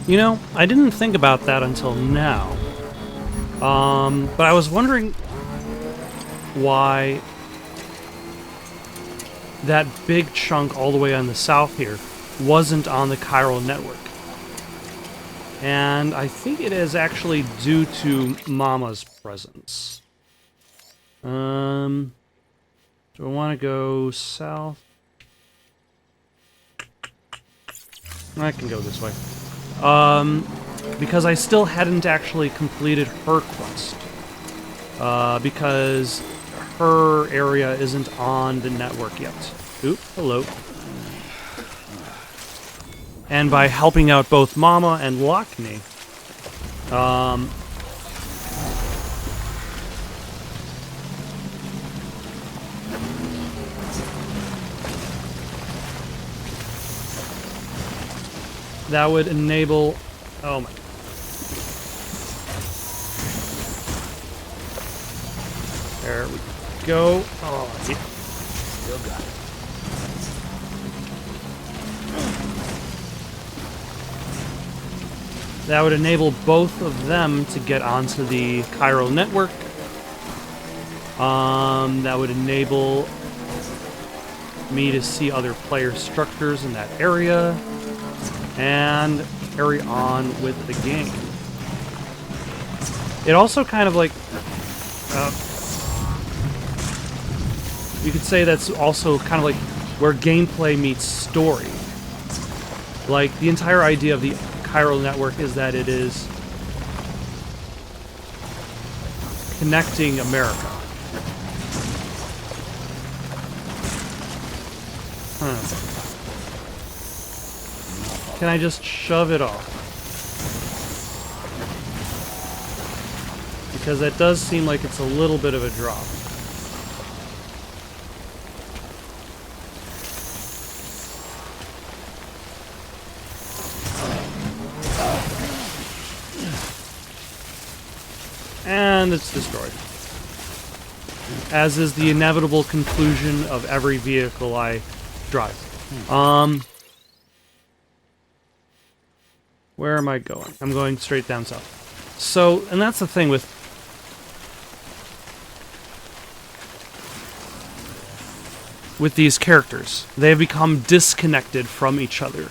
You know, I didn't think about that until now. But I was wondering why that big chunk all the way on the south here wasn't on the chiral network. And I think it is actually due to Mama's presence. Do I want to go south? I can go this way. Because I still hadn't actually completed her quest. Because her area isn't on the network yet. Oop, hello. And by helping out both Mama and Lockney, that would enable... Oh my... There we go. Oh, yeah. Still got it. That would enable both of them to get onto the chiral network. That would enable me to see other player structures in that area and carry on with the game. It also kind of like... you could say that's also kind of like where gameplay meets story. Like, the entire idea of the chiral network is that it is connecting America. Can I just shove it off? Because that does seem like it's a little bit of a drop. And it's destroyed. As is the inevitable conclusion of every vehicle I drive. Where am I going? I'm going straight down south. So, and that's the thing with... with these characters. They have become disconnected from each other.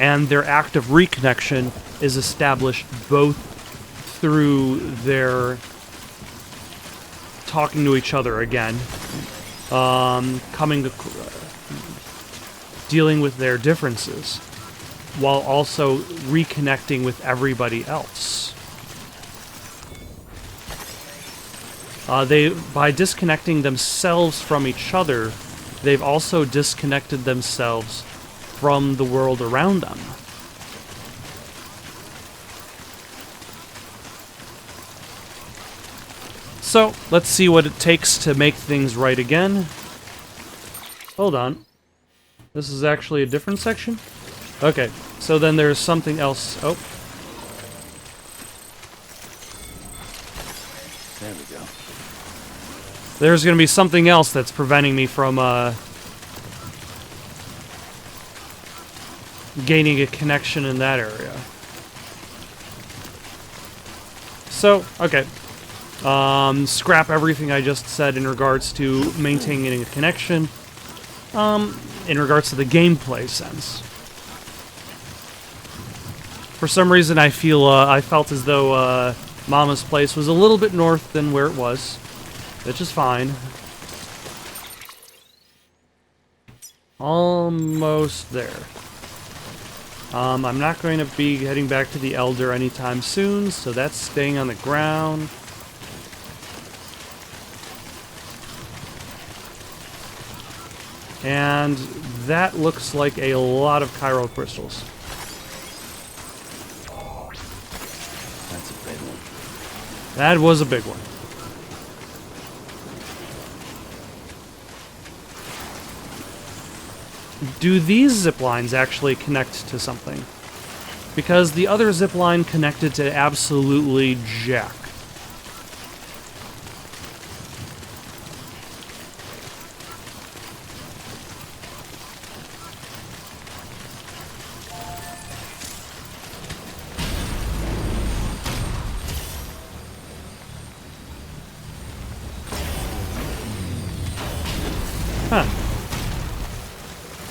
And their act of reconnection is established both through their talking to each other again, dealing with their differences, while also reconnecting with everybody else. By disconnecting themselves from each other, they've also disconnected themselves from the world around them. So, let's see what it takes to make things right again. Hold on. This is actually a different section? Okay, so then there's something else. Oh. There we go. There's gonna be something else that's preventing me from, gaining a connection in that area. So, okay. Scrap everything I just said in regards to maintaining a connection, in regards to the gameplay sense. For some reason I felt as though, Mama's place was a little bit north than where it was, which is fine. Almost there. I'm not going to be heading back to the Elder anytime soon, so that's staying on the ground. And that looks like a lot of chiral crystals. That's a big one. That was a big one. Do these zip lines actually connect to something? Because the other zip line connected to absolutely jack. Huh.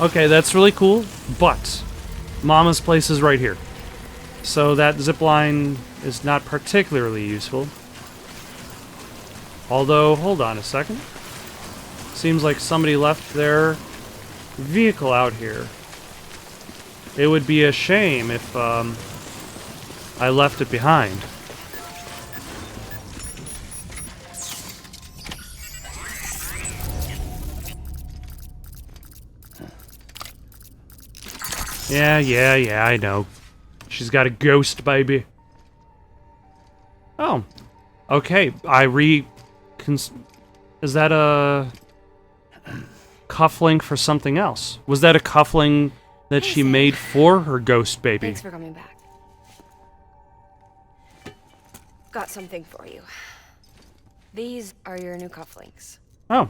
Okay, that's really cool, but Mama's place is right here. So that zipline is not particularly useful. Although, hold on a second. Seems like somebody left their vehicle out here. It would be a shame if I left it behind. Yeah, I know. She's got a ghost baby. Oh. Okay, is that a cufflink for something else? Was that a cufflink that she made for her ghost baby? Thanks for coming back. Got something for you. These are your new cufflinks. Oh.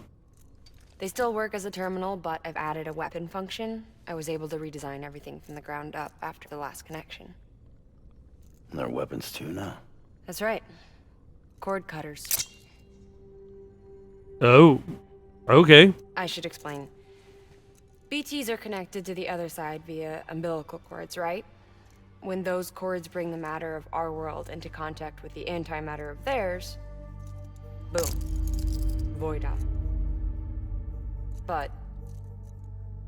They still work as a terminal, but I've added a weapon function. I was able to redesign everything from the ground up after the last connection. And they're weapons too now. That's right. Cord cutters. Oh. Okay. I should explain. BTs are connected to the other side via umbilical cords, right? When those cords bring the matter of our world into contact with the antimatter of theirs, boom. Void out. But,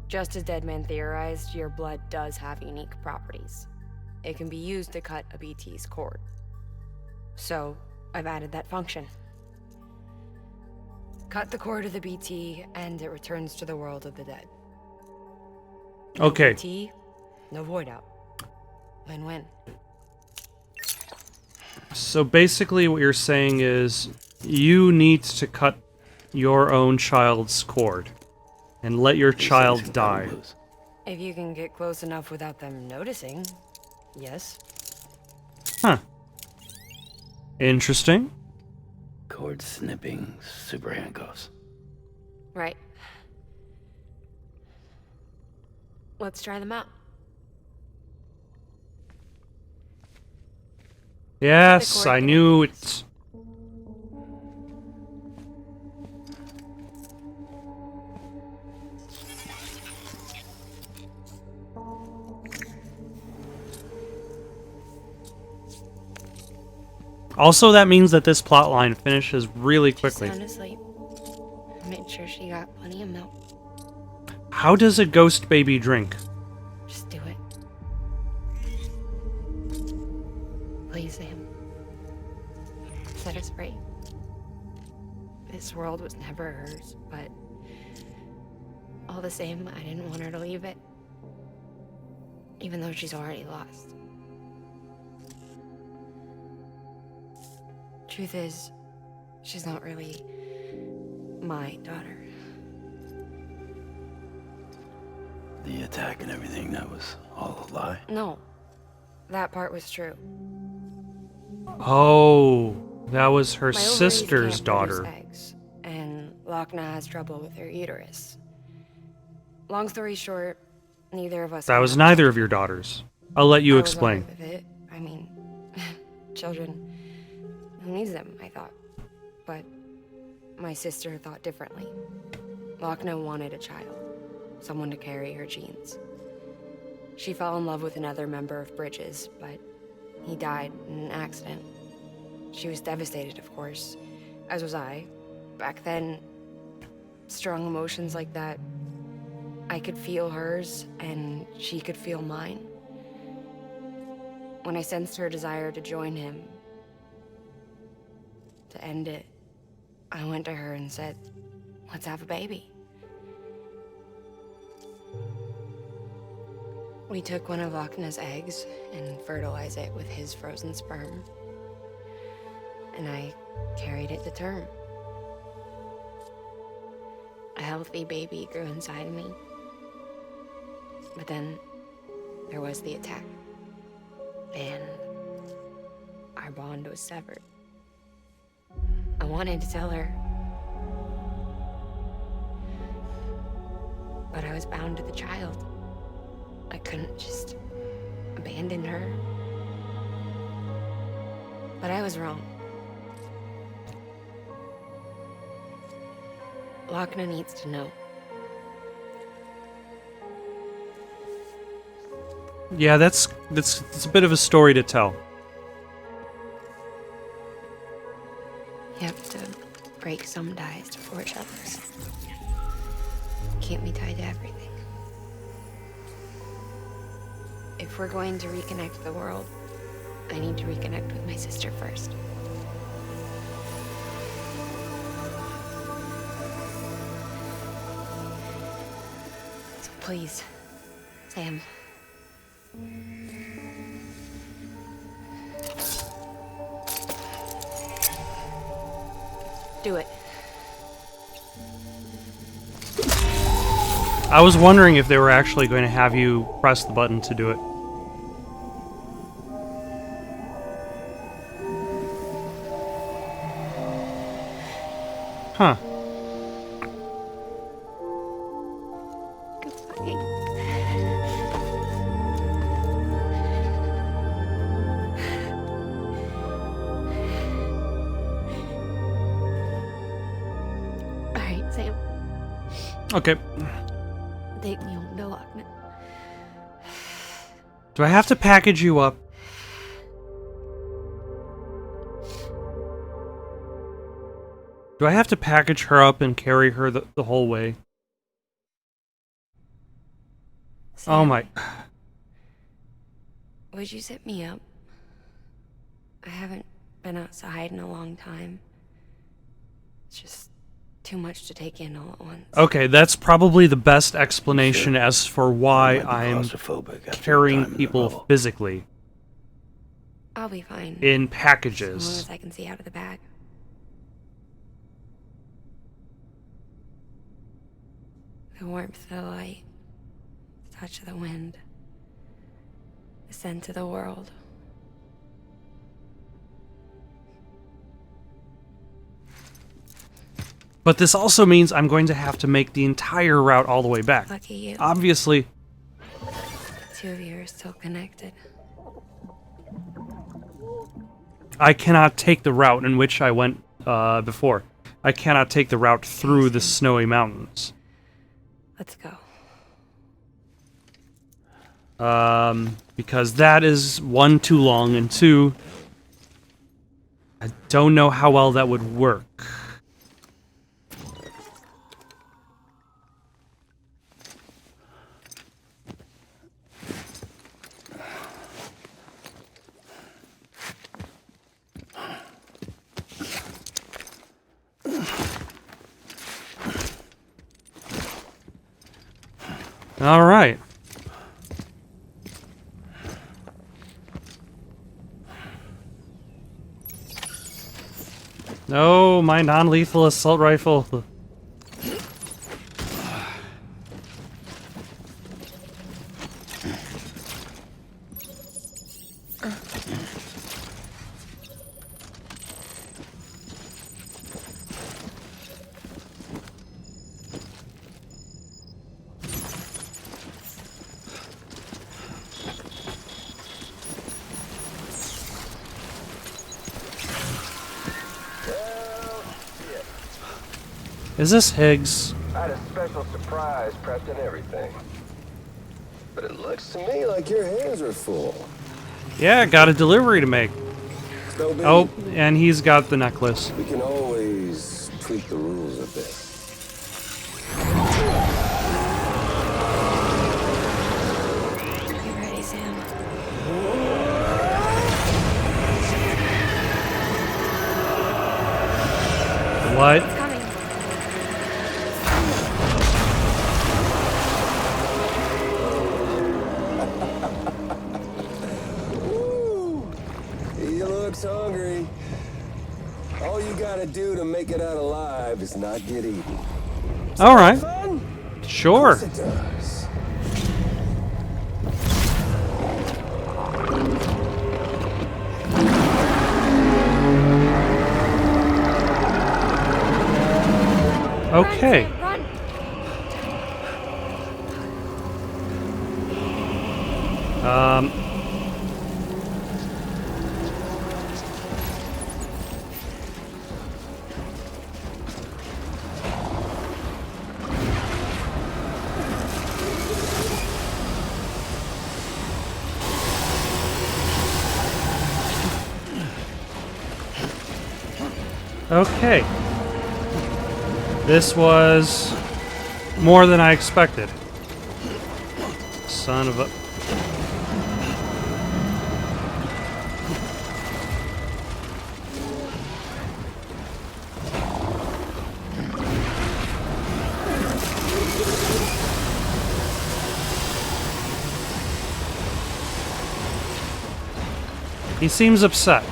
just as Deadman theorized, your blood does have unique properties. It can be used to cut a BT's cord. So, I've added that function. Cut the cord of the BT, and it returns to the world of the dead. No Okay. BT, no void out. Win-win. So basically what you're saying is you need to cut your own child's cord and let your child die. If you can get close enough without them noticing, yes. Huh. Interesting. Cord snipping super handcuffs. Right. Let's try them out. Yes, I knew it. Also, that means that this plotline finishes really quickly. She's sound asleep. I made sure she got plenty of milk. How does a ghost baby drink? Just do it. Please, Sam. Set us free. This world was never hers, but all the same, I didn't want her to leave it. Even though she's already lost. Truth is, she's not really my daughter. The attack and everything, that was all a lie? No, that part was true. Oh, that was her My ovaries sister's can't daughter. produce eggs, and Lochna has trouble with her uterus. Long story short, neither of us. That was neither of your daughters. I'll let you I was explain. alright with it. I mean, children. Who needs them? I thought, but my sister thought differently. Lochna wanted a child, someone to carry her genes. She fell in love with another member of Bridges, but he died in an accident. She was devastated, of course, as was I. Back then, strong emotions like that, I could feel hers, and she could feel mine. When I sensed her desire to join him, to end it, I went to her and said, let's have a baby. We took one of Lochna's eggs and fertilized it with his frozen sperm. And I carried it to term. A healthy baby grew inside me. But then there was the attack. And our bond was severed. I wanted to tell her, but I was bound to the child. I couldn't just abandon her. But I was wrong. Lochna needs to know. Yeah, that's a bit of a story to tell. You have to break some ties to forge others. Can't be tied to everything. If we're going to reconnect the world, I need to reconnect with my sister first. So please, Sam. Do it. I was wondering if they were actually going to have you press the button to do it. Huh. All right, Sam. Okay. Take me home to Lochner. Do I have to package you up? Do I have to package her up and carry her the whole way? Sam, Oh my... would you set me up? I haven't been outside in a long time. It's just too much to take in all at once. Okay, that's probably the best explanation as for why I I'm might be claustrophobic after carrying time in the people rubble. physically I'll be fine. in As long packages. as I can see out of the bag. The warmth of the light, the touch of the wind, the scent of the world. But this also means I'm going to have to make the entire route all the way back. Lucky you. Obviously, The two of you are still connected. I cannot take the route in which I went before. I cannot take the route through the snowy mountains. Let's go. Because that is, one, too long, and two, I don't know how well that would work. All right. No, my non-lethal assault rifle. Is this Higgs? I had a special surprise prepped and everything. But it looks to me like your hands are full. Yeah, got a delivery to make. So big, Oh, and he's got the necklace. we can always tweak the rules a bit. You ready, Sam? What? It's coming. He looks hungry. All you gotta do to make it out alive is not get eaten. All right. Fun? Sure. It does. Okay. Run! Um. Okay. This was more than I expected. Son of a... He seems upset.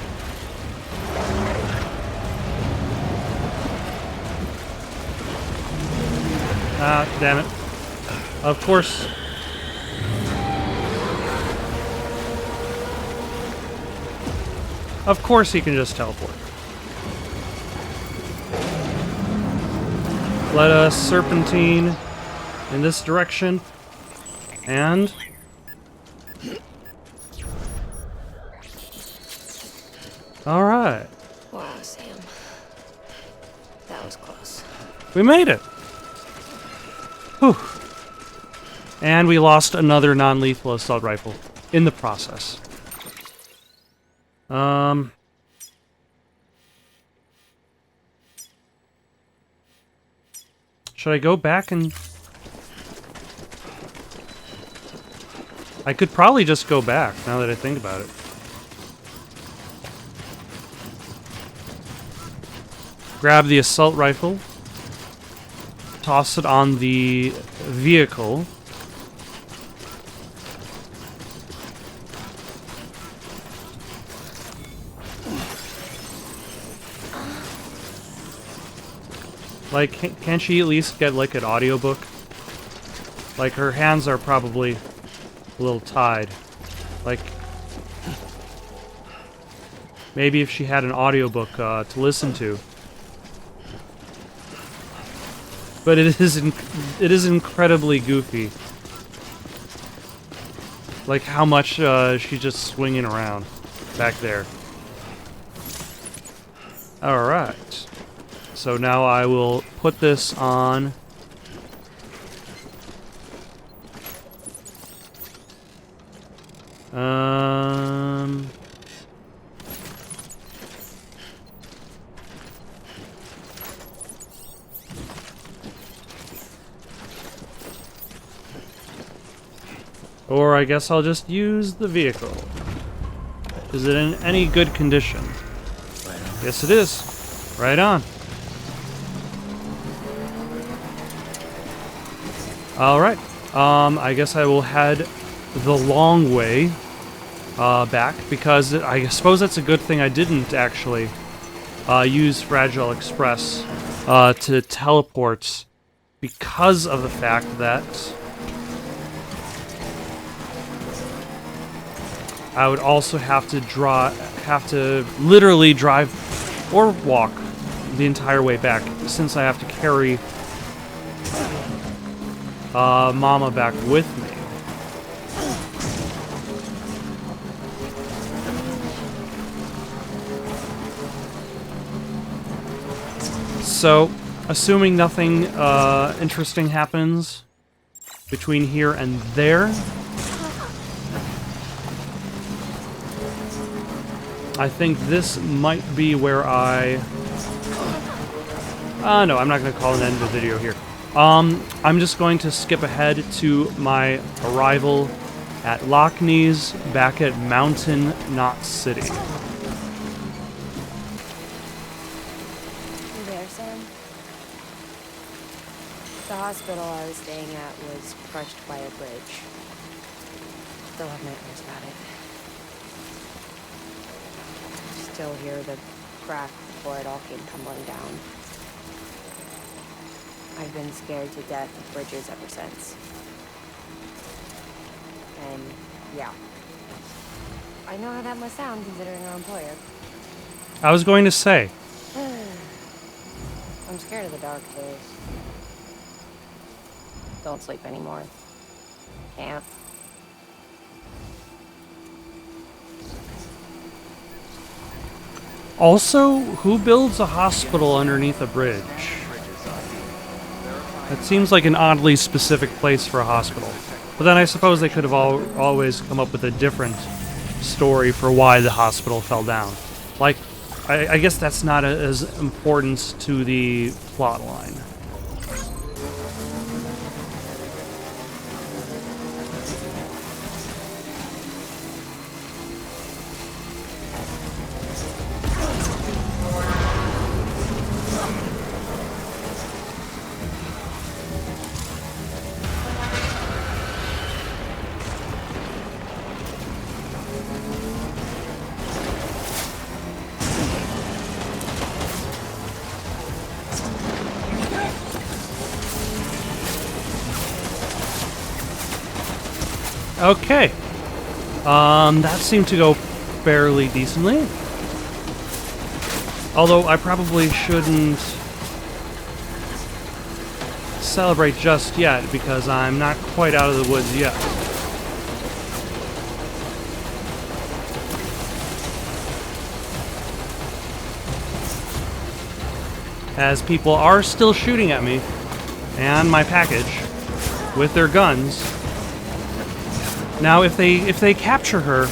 Ah, damn it. Of course. Of course he can just teleport. Let us serpentine in this direction. And... Alright. Wow, Sam. That was close. We made it! Whew. And we lost another non-lethal assault rifle in the process. Should I go back and... I could probably just go back, now that I think about it. Grab the assault rifle. Toss it on the vehicle. Like, can't she at least get, like, an audiobook? Like, her hands are probably a little tied. Like, maybe if she had an audiobook to listen to. But it is incredibly goofy. Like, how much she's just swinging around back there. Alright. So now I will put this on. Or I guess I'll just use the vehicle. Is it in any good condition? Yes, it is. Right on. Alright, I guess I will head the long way back, because I suppose that's a good thing I didn't actually use Fragile Express to teleport, because of the fact that I would also have to literally drive or walk the entire way back, since I have to carry Mama back with me. So, assuming nothing interesting happens between here and there, I think this might be where I... no, I'm not going to call an end to the video here. I'm just going to skip ahead to my arrival at Lockney's back at Mountain Knot City. You there, Sam? The hospital I was staying at was crushed by a bridge. Still have nightmares about it. Still hear the crack before it all came tumbling down. I've been scared to death of bridges ever since. And, yeah. I know how that must sound considering our employer. I was going to say. I'm scared of the dark days. Don't sleep anymore. Can't. Also, who builds a hospital underneath a bridge? That seems like an oddly specific place for a hospital. But then I suppose they could have always come up with a different story for why the hospital fell down. Like, I guess that's not as important to the plot line. Okay. That seemed to go fairly decently. Although I probably shouldn't celebrate just yet because I'm not quite out of the woods yet. As people are still shooting at me and my package with their guns. Now, if they capture her,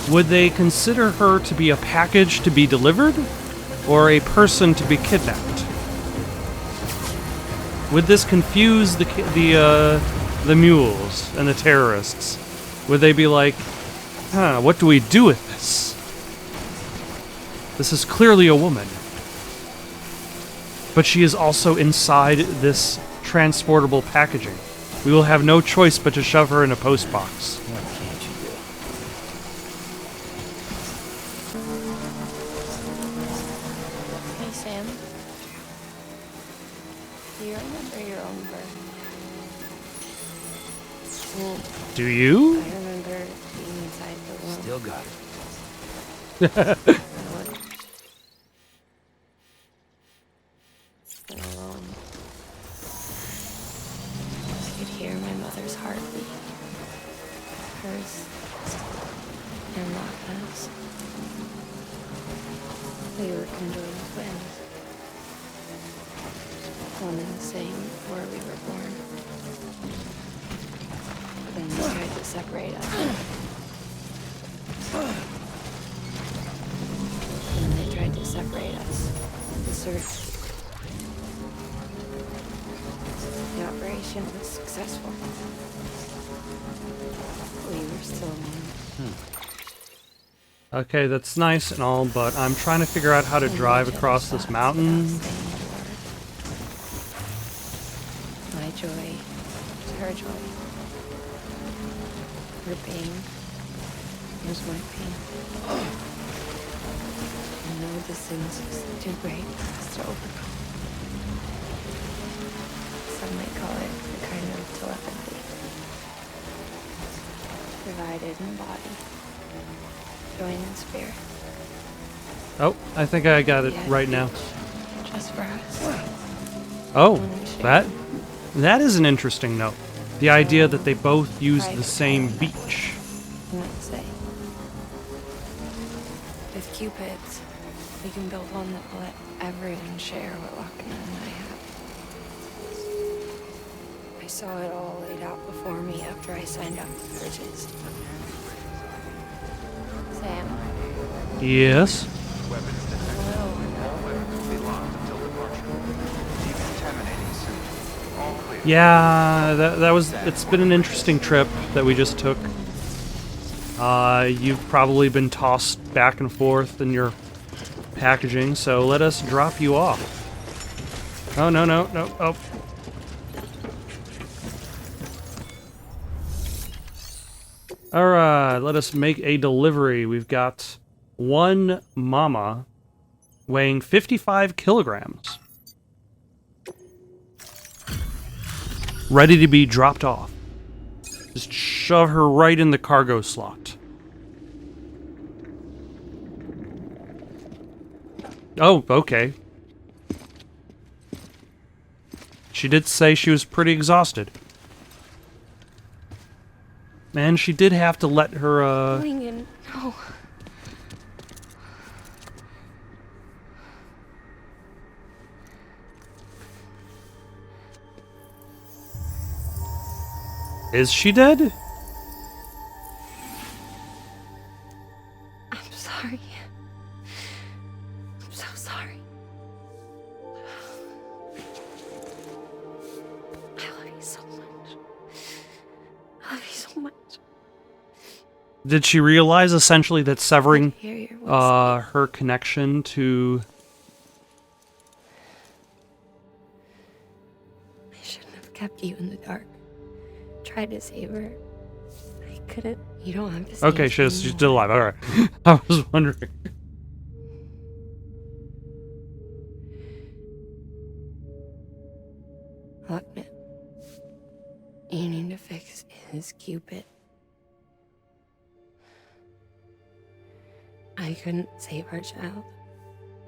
would they consider her to be a package to be delivered, or a person to be kidnapped? Would this confuse the mules and the terrorists? Would they be like, huh, what do we do with this? This is clearly a woman. But she is also inside this transportable packaging. We will have no choice but to shove her in a post box. What can't you do? Hey, Sam. Do you remember your own birth? Do you? I remember being inside the womb. Still got it. Alone. I could hear my mother's heartbeat. Hers and Lachlan's. We were conjoined twins. One and the same before we were born. Then they tried to separate us. And they tried to separate us. The search. The operation was successful. We were still alone. Okay, that's nice and all, but I'm trying to figure out how to drive across this mountain. My joy was her joy. Her pain was my pain. And no distance was too great for us to overcome. Some might call it a kind of telepathy. Divided in body, joined in spirit. Oh, I think I got it right now. Just for us. Oh, that is an interesting note. The idea that they both use the same beach. Let's say. With Cupids, we can build one that will let everyone share what Lochner and I have. I saw it all laid out before me after I signed up for Bridges. Sam, Yes. hello. Yeah, it's been an interesting trip that we just took. You've probably been tossed back and forth in your packaging, so let us drop you off. Oh, no, oh. Alright, let us make a delivery. We've got one mama weighing 55 kilograms. Ready to be dropped off. Just shove her right in the cargo slot. Oh, okay. She did say she was pretty exhausted. And she did have to let her, Lincoln, no. Is she dead? I'm sorry. love you so much. Did she realize essentially that severing Hear your voice. her connection to... I shouldn't have kept you in the dark. Tried to save her. I couldn't. You don't have to say Okay, it she's anymore. still alive. Alright. I was wondering. Look, man. You need to fix his Cupid. I couldn't save our child,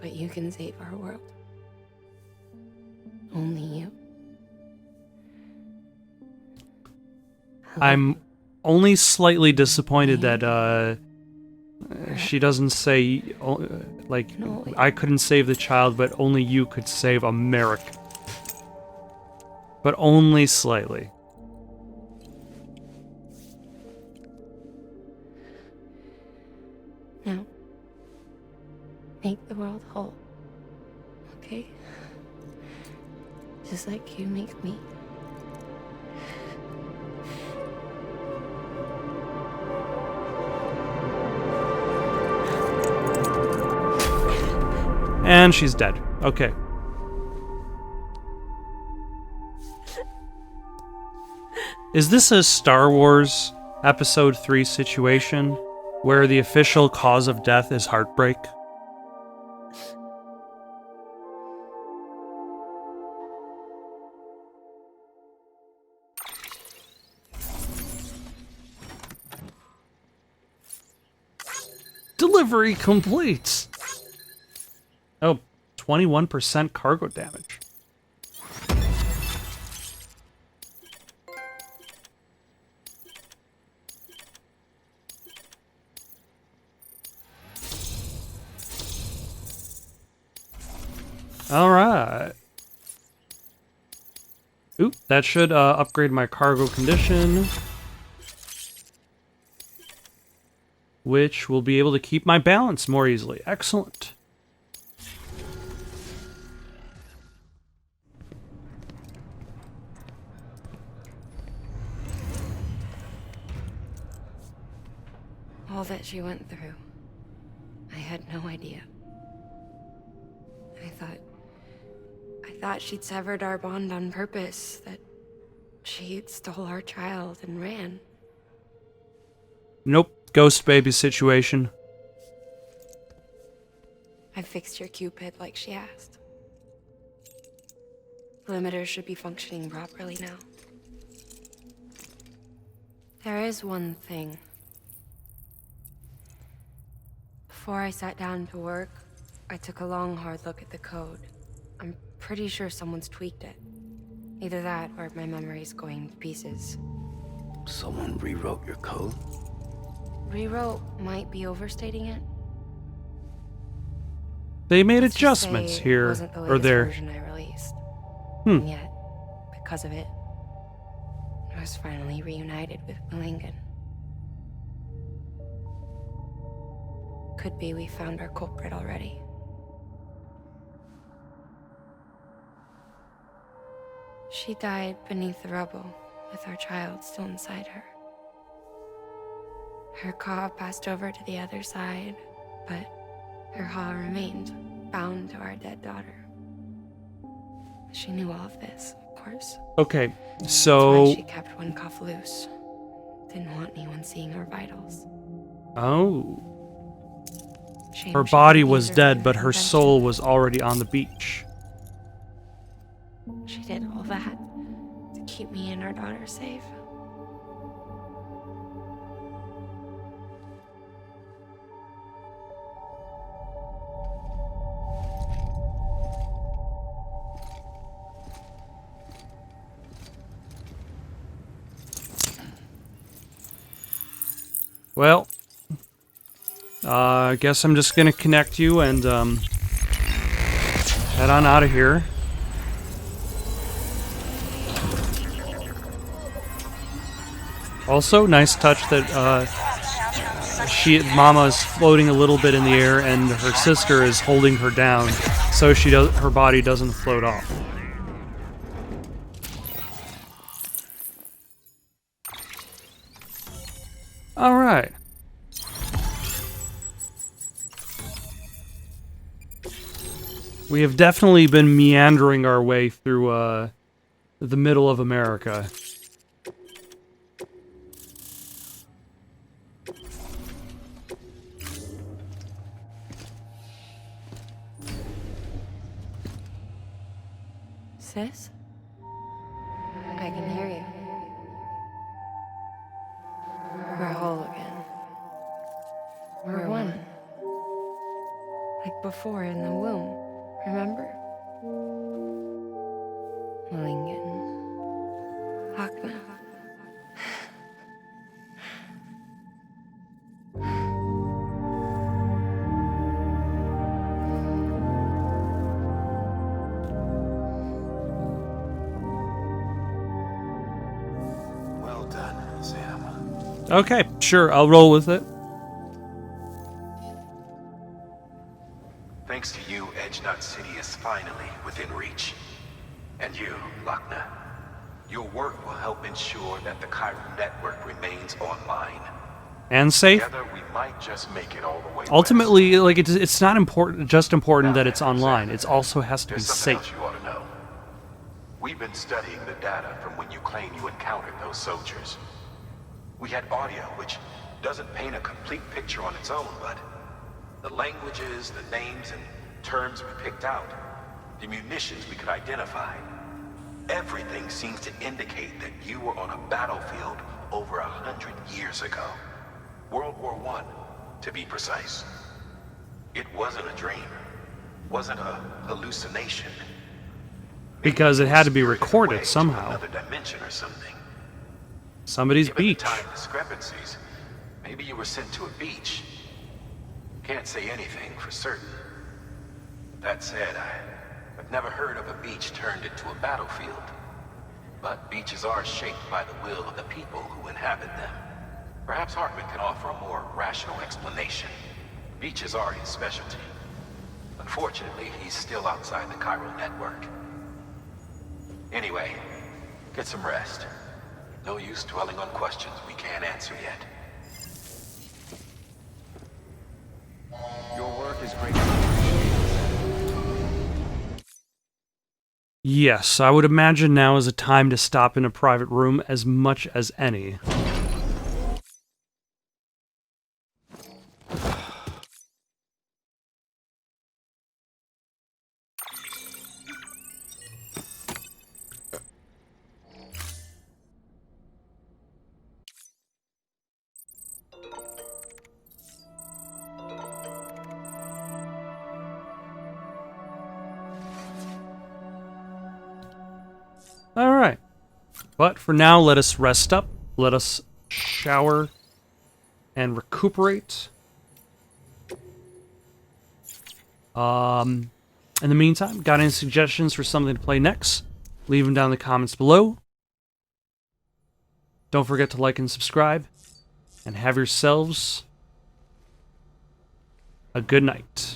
but you can save our world. Only you. I'm only slightly disappointed that she doesn't say, like, No. I couldn't save the child, but only you could save America. But only slightly. Now, make the world whole. Okay? Just like you make me. And she's dead. Okay. Is this a Star Wars Episode 3 situation where the official cause of death is heartbreak? Delivery complete! Oh, 21% cargo damage. Alright. Oop, that should upgrade my cargo condition. Which will be able to keep my balance more easily. Excellent. All that she went through. I had no idea. I thought she'd severed our bond on purpose, that she stole our child and ran. Nope. Ghost baby situation. I fixed your Cupid like she asked. The limiter should be functioning properly now. There is one thing. Before I sat down to work, I took a long, hard look at the code. I'm pretty sure someone's tweaked it. Either that, or my memory's going to pieces. Someone rewrote your code? Rewrote might be overstating it. They made Let's just adjustments say it here wasn't the or latest there. version I released. Hmm. And yet, because of it, I was finally reunited with Malingan. Could be we found our culprit already. She died beneath the rubble, with our child still inside her. Her Ka passed over to the other side, but her Ha remained, bound to our dead daughter. She knew all of this, of course. Okay, That's so... why she kept one cuff loose. Didn't want anyone seeing her vitals. Oh. Shame Her she body couldn't was use dead, for but her invention. soul was already on the beach. She did all that to keep me and our daughter safe. Well, I guess I'm just gonna connect you and head on out of here. Also, nice touch that Mama is floating a little bit in the air, and her sister is holding her down, so her body doesn't float off. All right. We have definitely been meandering our way through the middle of America. Sis? I can hear you. We're whole again. We're one. Like before in the womb, remember? Lingen. Hakna. Well done, Sam. Okay, sure, I'll roll with it. Thanks to you, Edgenut City is finally within reach. And you, Lochner, your work will help ensure that the chiral network remains online. And safe. Together, we might just make it all the way Ultimately, like it's not important, just important that it's online. It also has to be There's something safe. else you ought to know. We've been studying the data from when you claim you encountered those soldiers. We had audio, which doesn't paint a complete picture on its own, but the languages, the names, and terms we picked out, the munitions we could identify, everything seems to indicate that you were on a battlefield over 100 years ago. World War I, to be precise. It wasn't a dream. Wasn't a hallucination. Because it had to be Spirited recorded away to somehow. another dimension or something. Somebody's Given the beach. time discrepancies, maybe you were sent to a beach. Can't say anything for certain. That said, I've never heard of a beach turned into a battlefield. But beaches are shaped by the will of the people who inhabit them. Perhaps Hartman can offer a more rational explanation. Beaches are his specialty. Unfortunately, he's still outside the chiral network. Anyway, get some rest. No use dwelling on questions we can't answer yet. Your work is great. Yes, I would imagine now is a time to stop in a private room as much as any. Alright. But for now, let us rest up. Let us shower and recuperate. In the meantime, got any suggestions for something to play next? Leave them down in the comments below. Don't forget to like and subscribe. And have yourselves a good night.